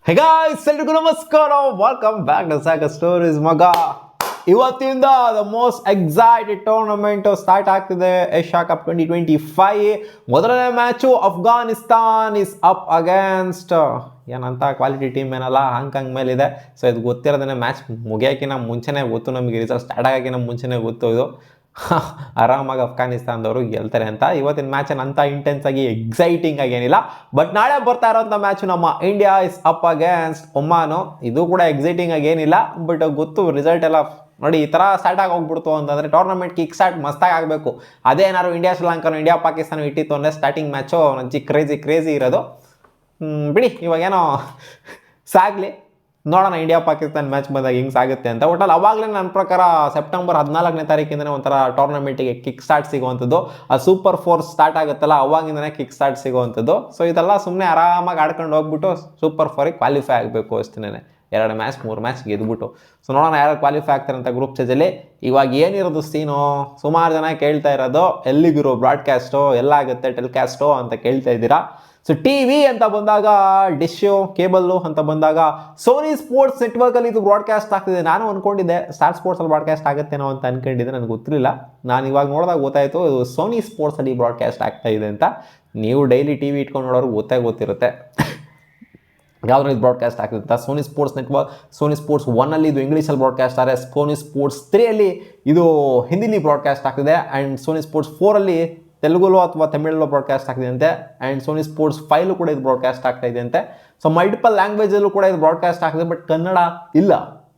ಹೇ guys, ಎಲ್ರಿಗೂ ನಮಸ್ಕಾರ. Welcome back to Sagar stories. ಮಗ, ಇವತ್ತಿಂದ the most excited tournament start ಆಗ್ತಿದೆ, ಏಷ್ಯಾ ಕಪ್ 2025. ಮೊದಲನೇ match Afghanistan is up against ಏನಂತ ಕ್ವಾಲಿಟಿ ಟೀಮ್ ಏನಲ್ಲ, ಹಾಂಗ್ಕಾಂಗ್ ಮೇಲಿದೆ. ಸೊ ಇದು ಗೊತ್ತಿರೋದೇ, ಮ್ಯಾಚ್ ಮುಗಿಯೋಕ್ಕಿಂತ ಮುಂಚೆನೇ ಗೊತ್ತು ನಮಗೆ, ರಿಸಲ್ಟ್ ಸ್ಟಾರ್ಟ್ ಆಗೋಕ್ಕಿಂತ ಮುಂಚೆನೇ ಗೊತ್ತು ಇದು. ಆರಾಮಾಗಿ ಅಫ್ಘಾನಿಸ್ತಾನದವರು ಗೆಲ್ತಾರೆ ಅಂತ. ಇವತ್ತಿನ ಮ್ಯಾಚ್ ಅಂತ ಇಂಟೆನ್ಸ್ ಆಗಿ ಎಕ್ಸೈಟಿಂಗ್ ಆಗಿ ಏನಿಲ್ಲ, ಬಟ್ ನಾಳೆ ಬರ್ತಾ ಇರೋಂಥ ಮ್ಯಾಚ್ ನಮ್ಮ ಇಂಡಿಯಾ ಇಸ್ ಅಪ್ ಅಗೇನ್ಸ್ಟ್ ಒಮಾನು. ಇದು ಕೂಡ ಎಕ್ಸೈಟಿಂಗ್ ಆಗಿ ಏನಿಲ್ಲ, ಬಟ್ ಗೊತ್ತು ರಿಸಲ್ಟ್ ಎಲ್ಲ ನೋಡಿ ಈ ಥರ ಸ್ಟಾರ್ಟ್ ಆಗಿ ಹೋಗ್ಬಿಡ್ತು ಅಂತಂದರೆ ಟೂರ್ನಮೆಂಟ್ ಕಿಕ್ ಸ್ಟಾರ್ಟ್ ಮಸ್ತಾಗಿ ಆಗಬೇಕು. ಅದೇನಾದ್ರು ಇಂಡಿಯಾ ಶ್ರೀಲಂಕಾನು ಇಂಡಿಯಾ ಪಾಕಿಸ್ತಾನ ಇಟ್ಟಿತ್ತು ಅಂದರೆ ಸ್ಟಾರ್ಟಿಂಗ್ ಮ್ಯಾಚು ನಂಜಿ ಕ್ರೇಜಿ ಇರೋದು. ಬಿಡಿ, ಇವಾಗೇನೋ ಸಾಗಲಿ, ನೋಡೋಣ ಇಂಡಿಯಾ ಪಾಕಿಸ್ತಾನ ಮ್ಯಾಚ್ ಬಂದಾಗ ಹಿಂಗೆ ಸಾಗುತ್ತೆ ಅಂತ. ಒಟ್ಟಲ್ಲಿ ಅವಾಗಲೇ ನನ್ನ ಪ್ರಕಾರ ಸೆಪ್ಟೆಂಬರ್ 14ನೇ ತಾರೀಕಿಂದನೇ ಒಂಥರ ಟೂರ್ನಮೆಂಟಿಗೆ ಕಿಕ್ ಸ್ಟಾರ್ಟ್ ಸಿಗುವಂಥದ್ದು. ಆ ಸೂಪರ್ 4 ಸ್ಟಾರ್ಟ್ ಆಗುತ್ತಲ್ಲ, ಅವಾಗಿಂದನೇ ಕಿಕ್ ಸ್ಟಾರ್ಟ್ ಸಿಗುವಂಥದ್ದು. ಸೊ ಇದೆಲ್ಲ ಸುಮ್ಮನೆ ಆರಾಮಾಗಿ ಆಡ್ಕೊಂಡು ಹೋಗ್ಬಿಟ್ಟು ಸೂಪರ್ 4ಗೆ ಕ್ವಾಲಿಫೈ ಆಗಬೇಕು ಅಷ್ಟೇ. 2 ಮ್ಯಾಚ್ 3 ಮ್ಯಾಚ್ ಗೆದ್ಬಿಟ್ಟು. ಸೊ ನೋಡೋಣ ಯಾರು ಕ್ವಾಲಿಫೈ ಆಗ್ತಾರೆ ಅಂತ ಗ್ರೂಪ್ ಸ್ಟೇಜಲ್ಲಿ. ಇವಾಗ ಏನಿರೋದು ಸೀನು, ಸುಮಾರು ಜನ ಕೇಳ್ತಾ ಇರೋದು ಎಲ್ಲಿಗಿರೋ ಬ್ರಾಡ್ಕಾಸ್ಟು, ಎಲ್ಲಾಗುತ್ತೆ ಟೆಲಿಕಾಸ್ಟು ಅಂತ ಕೇಳ್ತಾ ಇದ್ದೀರಾ. ಸೊ ಟಿ ವಿ ಅಂತ ಬಂದಾಗ ಡಿಶ್ಶು, ಕೇಬಲ್ಲು ಅಂತ ಬಂದಾಗ ಸೋನಿ ಸ್ಪೋರ್ಟ್ಸ್ ನೆಟ್ವರ್ಕಲ್ಲಿ ಇದು ಬ್ರಾಡ್ಕಾಸ್ಟ್ ಆಗ್ತಿದೆ. ನಾನು ಅಂದ್ಕೊಂಡಿದ್ದೆ ಸ್ಟಾರ್ ಸ್ಪೋರ್ಟ್ಸಲ್ಲಿ ಬ್ರಾಡ್ಕಾಸ್ಟ್ ಆಗುತ್ತೇನೋ ಅಂತ ಅಂದ್ಕೊಂಡಿದ್ದೆ, ನನಗೆ ಗೊತ್ತಿರಲಿಲ್ಲ. ನಾನು ಇವಾಗ ನೋಡಿದಾಗ ಗೊತ್ತಾಯಿತು ಇದು ಸೋನಿ ಸ್ಪೋರ್ಟ್ಸಲ್ಲಿ ಬ್ರಾಡ್ಕಾಸ್ಟ್ ಆಗ್ತಾ ಇದೆ ಅಂತ. ನೀವು ಡೈಲಿ ಟಿ ವಿ ಇಟ್ಕೊಂಡು ನೋಡೋರು ಗೊತ್ತಿರುತ್ತೆ ಯಾವ್ದು ಇದು ಬ್ರಾಡ್ಕಾಸ್ಟ್ ಆಗ್ತದೆ ಅಂತ. Sony sports network, Sony sports 1ಅಲ್ಲಿ ಇದು ಇಂಗ್ಲೀಷಲ್ಲಿ ಬ್ರಾಡ್ಕಾಸ್ಟ್ ಆದರೆ, ಸೋನಿ ಸ್ಪೋರ್ಟ್ಸ್ 3ಅಲ್ಲಿ ಇದು ಹಿಂದಿಲಿ ಬ್ರಾಡ್ಕಾಸ್ಟ್ ಆಗ್ತಿದೆ. ಆ್ಯಂಡ್ ಸೋನಿ ಸ್ಪೋರ್ಟ್ಸ್ 4ಅಲ್ಲಿ ತೆಲುಗುಲೋ ಅಥವಾ ತಮಿಳಲ್ಲೋ ಬ್ರಾಡ್ಕಾಸ್ಟ್ ಆಗ್ತಿದೆ ಅಂತೆ. ಆ್ಯಂಡ್ ಸೋನಿ ಸ್ಪೋರ್ಟ್ಸ್ 5 ಕೂಡ ಇದು ಬ್ರಾಡ್ಕಾಸ್ಟ್ ಆಗ್ತಾ ಇದೆ ಅಂತೆ. ಸೊ ಮಲ್ಟಿಪಲ್ ಲ್ಯಾಂಗ್ವೇಜಲ್ಲೂ ಕೂಡ ಇದು ಬ್ರಾಡ್ಕಾಸ್ಟ್ ಆಗ್ತಿದೆ, ಬಟ್ ಕನ್ನಡ ಇಲ್ಲ,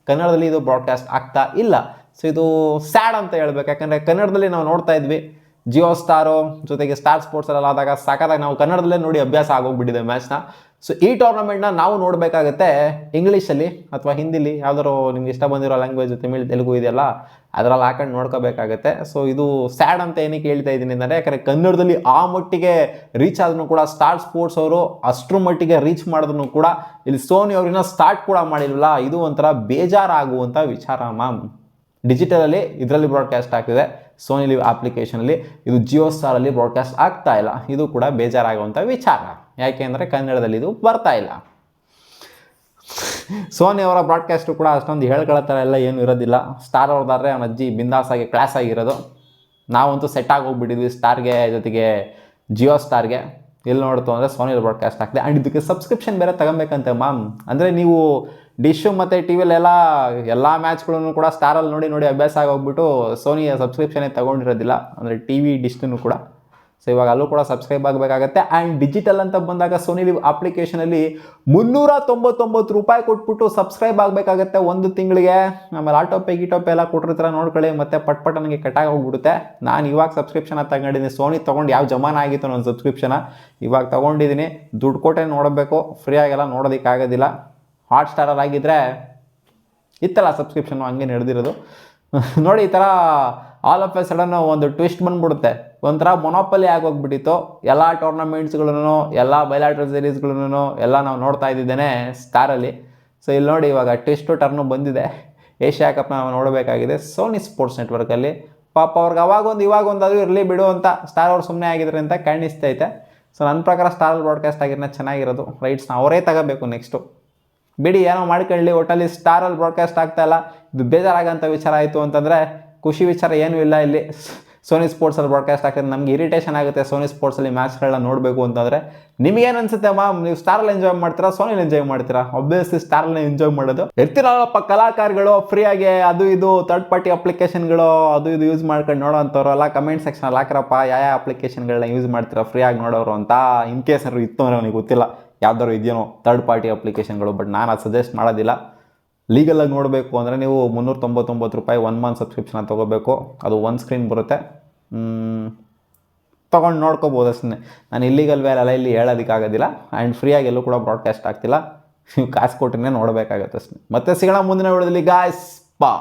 ಕನ್ನಡದಲ್ಲಿ ಇದು ಬ್ರಾಡ್ಕಾಸ್ಟ್ ಆಗ್ತಾ ಇಲ್ಲ. ಸೊ ಇದು ಸ್ಯಾಡ್ ಅಂತ ಹೇಳ್ಬೇಕು, ಯಾಕಂದರೆ ಕನ್ನಡದಲ್ಲಿ ನಾವು ನೋಡ್ತಾ ಇದ್ವಿ ಜಿಯೋ ಸ್ಟಾರು ಜೊತೆಗೆ ಸ್ಟಾರ್ ಸ್ಪೋರ್ಟ್ಸಲ್ಲೆಲ್ಲ ಆದಾಗ ಸಾಕಾದಾಗ ನಾವು ಕನ್ನಡದಲ್ಲೇ ನೋಡಿ ಅಭ್ಯಾಸ ಆಗೋಗ್ಬಿಟ್ಟಿದೆ ಮ್ಯಾಚ್ನ. ಸೊ ಈ ಟೂರ್ನಮೆಂಟ್ನ ನಾವು ನೋಡಬೇಕಾಗತ್ತೆ ಇಂಗ್ಲೀಷಲ್ಲಿ ಅಥವಾ ಹಿಂದಿಲಿ, ಯಾವ್ದಾದ್ರು ನಿಮ್ಗೆ ಇಷ್ಟ ಬಂದಿರೋ ಲ್ಯಾಂಗ್ವೇಜ್, ತಮಿಳ್ ತೆಲುಗು ಇದೆಯಲ್ಲ ಅದರಲ್ಲಿ ಹಾಕೊಂಡು ನೋಡ್ಕೋಬೇಕಾಗತ್ತೆ. ಸೊ ಇದು ಸ್ಯಾಡ್ ಅಂತ ಏನಕ್ಕೆ ಹೇಳ್ತಾ ಇದ್ದೀನಿ ಅಂದರೆ, ಯಾಕಂದರೆ ಕನ್ನಡದಲ್ಲಿ ಆ ಮಟ್ಟಿಗೆ ರೀಚ್ ಆದ್ರೂ ಕೂಡ ಸ್ಟಾರ್ ಸ್ಪೋರ್ಟ್ಸ್ ಅವರು ಅಷ್ಟರ ಮಟ್ಟಿಗೆ ರೀಚ್ ಮಾಡಿದ್ರು ಕೂಡ ಇಲ್ಲಿ ಸೋನಿ ಅವ್ರನ್ನ ಸ್ಟಾರ್ಟ್ ಕೂಡ ಮಾಡಿಲ್ವಲ್ಲ, ಇದು ಒಂಥರ ಬೇಜಾರಾಗುವಂಥ ವಿಚಾರ ಮ್ಯಾಮ್. ಡಿಜಿಟಲಲ್ಲಿ ಇದರಲ್ಲಿ ಬ್ರಾಡ್ಕಾಸ್ಟ್ ಆಗ್ತಿದೆ, ಸೋನಿ ಲಿವ್ ಅಪ್ಲಿಕೇಶನಲ್ಲಿ, ಇದು ಜಿಯೋ ಸ್ಟಾರಲ್ಲಿ ಬ್ರಾಡ್ಕಾಸ್ಟ್ ಆಗ್ತಾ ಇಲ್ಲ. ಇದು ಕೂಡ ಬೇಜಾರಾಗುವಂಥ ವಿಚಾರ, ಯಾಕೆ ಅಂದರೆ ಕನ್ನಡದಲ್ಲಿ ಇದು ಬರ್ತಾ ಇಲ್ಲ. ಸೋನಿ ಅವರ ಬ್ರಾಡ್ಕಾಸ್ಟು ಕೂಡ ಅಷ್ಟೊಂದು ಹೇಳ್ಕೊಳ್ಳೋ ಥರ ಎಲ್ಲ ಏನೂ ಇರೋದಿಲ್ಲ. ಸ್ಟಾರ್ ಅವ್ರದಾದ್ರೆ ಅವನ ಅಜ್ಜಿ ಬಿಂದಾಸಾಗಿ ಕ್ಲಾಸ್ ಆಗಿರೋದು. ನಾವಂತೂ ಸೆಟ್ ಆಗಿ ಹೋಗ್ಬಿಟ್ಟಿದ್ವಿ ಸ್ಟಾರ್ಗೆ, ಜೊತೆಗೆ ಜಿಯೋ ಸ್ಟಾರ್ಗೆ. ಎಲ್ಲಿ ನೋಡ್ತು ಅಂದರೆ ಸೋನಿಯಲ್ಲಿ ಬ್ರಾಡ್ಕಾಸ್ಟ್ ಆಗ್ತದೆ. ಆ್ಯಂಡ್ ಇದಕ್ಕೆ ಸಬ್ಸ್ಕ್ರಿಪ್ಷನ್ ಬೇರೆ ತಗೊಬೇಕಂತೆ ಮ್ಯಾಮ್. ಅಂದರೆ ನೀವು ಡಿಶ್ಶು ಮತ್ತು ಟಿ ವಿಲೆಲ್ಲ ಎಲ್ಲ ಮ್ಯಾಚ್ಗಳನ್ನು ಕೂಡ ಸ್ಟಾರಲ್ಲಿ ನೋಡಿ ಅಭ್ಯಾಸ ಆಗೋಗ್ಬಿಟ್ಟು ಸೋನಿಯ ಸಬ್ಸ್ಕ್ರಿಪ್ಷನ್ನೇ ತೊಗೊಂಡಿರೋದಿಲ್ಲ, ಅಂದರೆ ಟಿ ವಿ ಡಿಶ್ನೂ ಕೂಡ. ಸೊ ಇವಾಗ ಅಲ್ಲೂ ಕೂಡ ಸಬ್ಸ್ಕ್ರೈಬ್ ಆಗಬೇಕಾಗತ್ತೆ. ಆ್ಯಂಡ್ ಡಿಜಿಟಲ್ ಅಂತ ಬಂದಾಗ ಸೋನಿ ಲಿವ್ ಅಪ್ಲಿಕೇಶನಲ್ಲಿ 399 ರೂಪಾಯಿ ಕೊಟ್ಬಿಟ್ಟು ಸಬ್ಸ್ಕ್ರೈಬ್ ಆಗಬೇಕಾಗತ್ತೆ 1 ತಿಂಗಳಿಗೆ. ಆಮೇಲೆ ಆಟೋಪೇ ಗೀಟೋಪೇ ಎಲ್ಲ ಕೊಟ್ಟಿರ್ತಾರೆ ನೋಡ್ಕೊಳ್ಳಿ, ಮತ್ತು ಪಟ್ ನನಗೆ ಕಟ್ಟಾಗಿ ಹೋಗ್ಬಿಡುತ್ತೆ. ನಾನು ಇವಾಗ ಸಬ್ಸ್ಕ್ರಿಪ್ಷನ್ ತಗೊಂಡಿದ್ದೀನಿ. ಸೋನಿ ತೊಗೊಂಡು ಯಾವ ಜಮಾನ ಆಗಿತ್ತು ನನ್ನ ಸಬ್ಸ್ಕ್ರಿಪ್ಷನ, ಇವಾಗ ತೊಗೊಂಡಿದ್ದೀನಿ. ದುಡ್ಡು ಕೊಟ್ಟೆ ನೋಡಬೇಕು, ಫ್ರೀಯಾಗೆಲ್ಲ ನೋಡೋದಕ್ಕಾಗೋದಿಲ್ಲ. ಹಾಟ್ ಸ್ಟಾರಲ್ಲಿ ಆಗಿದ್ದರೆ ಇತ್ತಲ್ಲ ಸಬ್ಸ್ಕ್ರಿಪ್ಷನ್ನು, ಹಂಗೆ ನಡೆದಿರೋದು. ನೋಡಿ ಈ ಥರ ಆಲ್ ಆಫ್ ಎ ಸಡನ್ ಒಂದು ಟ್ವಿಸ್ಟ್ ಬಂದ್ಬಿಡುತ್ತೆ, ಒಂಥರ ಮೊನೋಪಲಿ ಆಗೋಗ್ಬಿಟ್ಟಿತ್ತು. ಎಲ್ಲ ಟೂರ್ನಮೆಂಟ್ಸ್ಗಳೂ, ಎಲ್ಲ ಬಯಲಾಟ್ರಲ್ ಸೀರೀಸ್ಗಳೂ ಎಲ್ಲ ನಾವು ನೋಡ್ತಾ ಇದ್ದಿದ್ದೇನೆ ಸ್ಟಾರಲ್ಲಿ. ಸೊ ಇಲ್ಲಿ ನೋಡಿ ಇವಾಗ ಟ್ವಿಸ್ಟು ಟರ್ನು ಬಂದಿದೆ. ಏಷ್ಯಾ ಕಪ್ನ ನಾವು ನೋಡಬೇಕಾಗಿದೆ ಸೋನಿ ಸ್ಪೋರ್ಟ್ಸ್ ನೆಟ್ವರ್ಕಲ್ಲಿ. ಪಾಪ ಅವ್ರಿಗೆ ಇವಾಗೊಂದು ಅದು ಇರಲಿ ಬಿಡು ಅಂತ ಸ್ಟಾರ್ ಅವ್ರು ಸುಮ್ಮನೆ ಆಗಿದ್ದಾರೆ ಅಂತ ಕಾಣಿಸ್ತೈತೆ. ಸೊ ನನ್ನ ಪ್ರಕಾರ ಸ್ಟಾರಲ್ಲಿ ಬ್ರಾಡ್ಕಾಸ್ಟ್ ಆಗಿರೋದು ಚೆನ್ನಾಗಿರೋದು. ರೈಟ್ಸ್ನ ಅವರೇ ತಗೋಬೇಕು ನೆಕ್ಸ್ಟು. ಬಿಡಿ ಏನೋ ಮಾಡ್ಕೊಳ್ಳಿ, ಒಟ್ಟಲ್ಲಿ ಸ್ಟಾರಲ್ಲಿ ಬ್ರಾಡ್ಕಾಸ್ಟ್ ಆಗ್ತಾಯಿಲ್ಲ, ಇದು ಬೇಜಾರಾಗೋಂಥ ವಿಚಾರ ಆಯಿತು ಅಂತಂದರೆ ಖುಷಿ ವಿಚಾರ ಏನೂ ಇಲ್ಲ. ಇಲ್ಲಿ ಸೋನಿ ಸ್ಪೋರ್ಟ್ಸಲ್ಲಿ ಬ್ರಾಡ್ಕಾಸ್ಟ್ ಆಗ್ತದೆ, ನಮಗೆ ಇರಿಟೇಷನ್ ಆಗುತ್ತೆ ಸೋನಿ ಸ್ಪೋರ್ಟ್ಸಲ್ಲಿ ಮ್ಯಾಚ್ಗಳನ್ನ ನೋಡಬೇಕು ಅಂತಂದರೆ. ನಿಮಗೇನು ಅನಿಸುತ್ತೆ ಮ್ಯಾಮ್, ನೀವು ಸ್ಟಾರಲ್ಲಿ ಎಂಜಾಯ್ ಮಾಡ್ತೀರಾ ಸೋನಿಲಿ ಎಂಜಾಯ್ ಮಾಡ್ತೀರಾ? ಆಬ್ವಿಯಸ್ಲಿ ಸ್ಟಾರಲ್ಲಿ ಎಂಜಾಯ್ ಮಾಡೋದು. ಇರ್ತಿರಲ್ಲಪ್ಪ ಕಲಾಕಾರಗಳು ಫ್ರೀಯಾಗಿ ಅದು ಇದು ಥರ್ಡ್ ಪಾರ್ಟಿ ಅಪ್ಲಿಕೇಶನ್ಗಳು ಅದು ಇದು ಯೂಸ್ ಮಾಡ್ಕೊಂಡು ನೋಡೋ ಅಂಥವ್ರು ಎಲ್ಲ ಕಮೆಂಟ್ ಸೆಕ್ಷನಲ್ಲಿ ಹಾಕ್ರಪ್ಪ, ಯಾವ ಅಪ್ಲಿಕೇಶನ್ಗಳನ್ನ ಯೂಸ್ ಮಾಡ್ತೀರಾ ಫ್ರೀಯಾಗಿ ನೋಡೋರು ಅಂತ. ಇನ್ ಕೇಸ್ ಏನಾದ್ರು ಇತ್ತು ಅಂದರೆ ನನಗೆ ಗೊತ್ತಿಲ್ಲ ಯಾವ್ದಾದ್ರು ಇದೆಯೋ ಥರ್ಡ್ ಪಾರ್ಟಿ ಅಪ್ಲಿಕೇಶನ್ಗಳು, ಬಟ್ ನಾನು ಅದು ಸಜೆಸ್ಟ್ ಮಾಡೋದಿಲ್ಲ. ಲೀಗಲಾಗಿ ನೋಡಬೇಕು ಅಂದರೆ ನೀವು 399 ರೂಪಾಯಿ 1 ಮಂತ್ ಸಬ್ಸ್ಕ್ರಿಪ್ಷನ್ ತೊಗೋಬೇಕು. ಅದು 1 ಸ್ಕ್ರೀನ್ ಬರುತ್ತೆ, ತೊಗೊಂಡು ನೋಡ್ಕೋಬೋದು ಅಷ್ಟೇ. ನಾನು ಇಲ್ಲಿಗಲ್ ವೇಲ್ ಎಲ್ಲ ಇಲ್ಲಿ ಹೇಳೋದಕ್ಕಾಗೋದಿಲ್ಲ. ಆ್ಯಂಡ್ ಫ್ರೀಯಾಗಿ ಎಲ್ಲೂ ಕೂಡ ಬ್ರಾಡ್ಕಾಸ್ಟ್ ಆಗ್ತಿಲ್ಲ, ನೀವು ಕಾಸು ಕೊಟ್ಟರೆ ನೋಡಬೇಕಾಗತ್ತೆ ಅಷ್ಟೇ. ಮತ್ತೆ ಸಿಗೋಣ ಮುಂದಿನ ವಿಡಿಯೋದಲ್ಲಿ ಗಾಯ್ಸ್, ಬಾ.